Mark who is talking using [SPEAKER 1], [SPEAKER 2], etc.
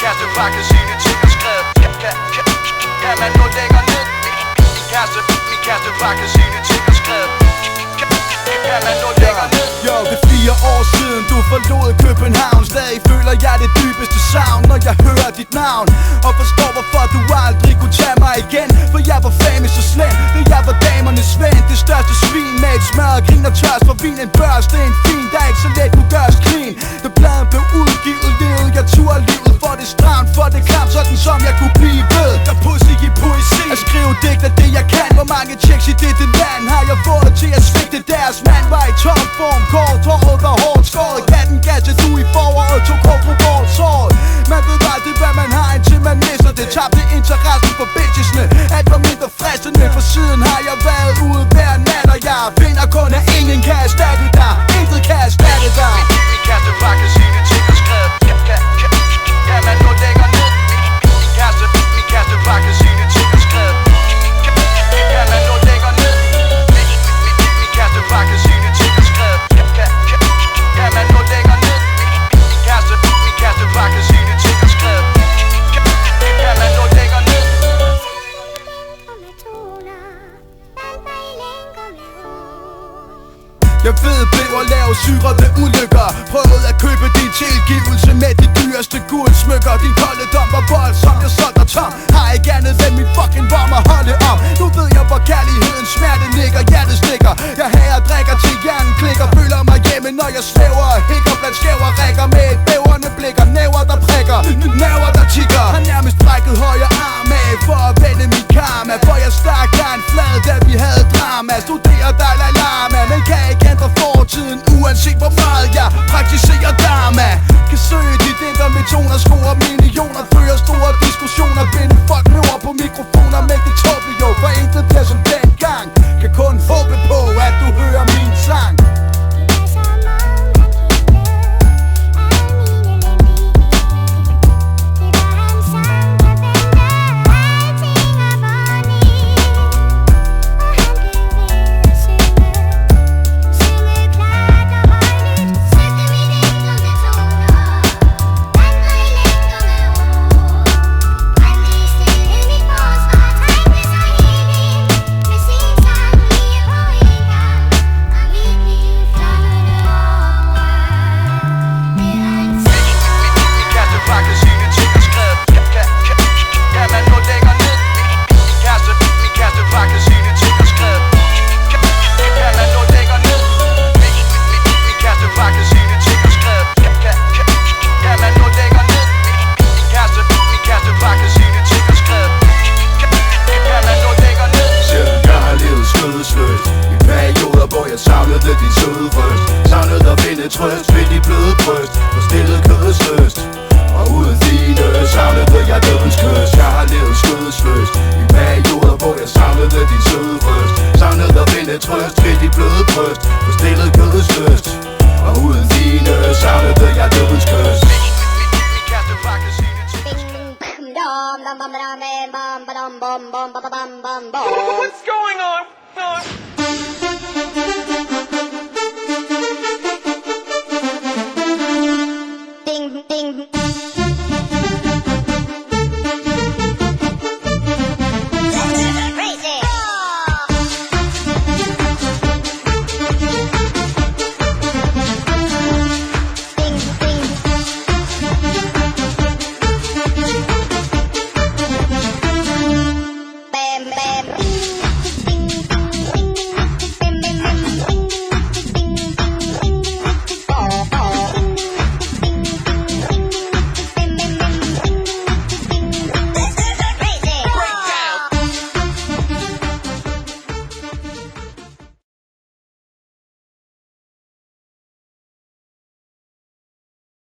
[SPEAKER 1] kæreste bare kan sige de ting og skrevet. Kan man nå længere ned? Min kæreste bare kan sige de ting og skrevet. Kan man nå længere ned?
[SPEAKER 2] Jo, det er 4 år siden du forlod København. Stadig føler jeg det dybeste savn, når jeg hører dit navn. Og forstår hvorfor du aldrig kunne tage mig igen. For jeg var famous og slem, da jeg var damernes ven. Det største svin med et smør, grin og tørst for vin. En børst, det er en fin, der ikke så let kunne gøres clean. Da pladen blev udgivet, levede jeg turde livet. For det stramt, for det klam, sådan som jeg kunne blive ved. Der pussy i poesi, at skrive digt af det jeg kan. Hvor mange checks i dette land har jeg fået til at svigte. Deres mand var i topform, kort håret var hårdt skåret. Katten gassede du i foråret, tog kort på såret. Man ved aldrig hvad man har, indtil man mister det. Tabte interessen for bitchesne, alt var mindre fristende. For siden har jeg været ude hver nat, og jeg finder kun at ingen kan erstatte dig. Intet kan erstatte dig.
[SPEAKER 1] Min kæreste bare kan sige de ting og skrevet. Kan man nå længere ned? Min kæreste bare kan sige de ting og skrevet. Kan man nå længere ned? Min kæreste bare kan sige de ting og skrevet. Kan man nå længere ned? Min kæreste bare kan sige de ting og skrevet. Kan man nå længere ned?
[SPEAKER 2] Jeg ved peber lave syrede ulykker. Prøvede at købe din tilgivelse med de dyreste guldsmykker. Din kolddom var voldsom, jeg solgte dig tom. Har ikke andet end min fucking vorm at holde om. Nu ved jeg hvor kærlighedens smerte ligger. Hjertet stikker, jeg hager drikker til hjernen klikker. Føler mig hjemme når jeg svæver og hikker blandt skæver rækker. Med et bæverne blikker, næver der prikker, næver der tigger. Har nærmest brækket højre arm af for at vende min karma. For jeg stak der en flad da vi havde drama. Studerer Dalai Lama, men kan ikke ændre fortiden uanset hvor meget jeg praktiserer dharma. Kan søge dit indre med toner, score millioner. Fører store diskussioner, binde folk med ord på mikrofoner. Men det tåbeligt jo, for intet bliver som dengang. Kan kun håbe på at du hører min sang. Trøst ved de bløde bryst, for stillet kødets lyst. Og uden dine savnede jeg dødens kys. Jeg har levet skødesløst i perioder, hvor jeg savnede din søde bryst. Savnede at finde trøst ved de bløde bryst, for stillet kødets lyst. Og uden dine savnede jeg dødens kys.
[SPEAKER 3] What's going on?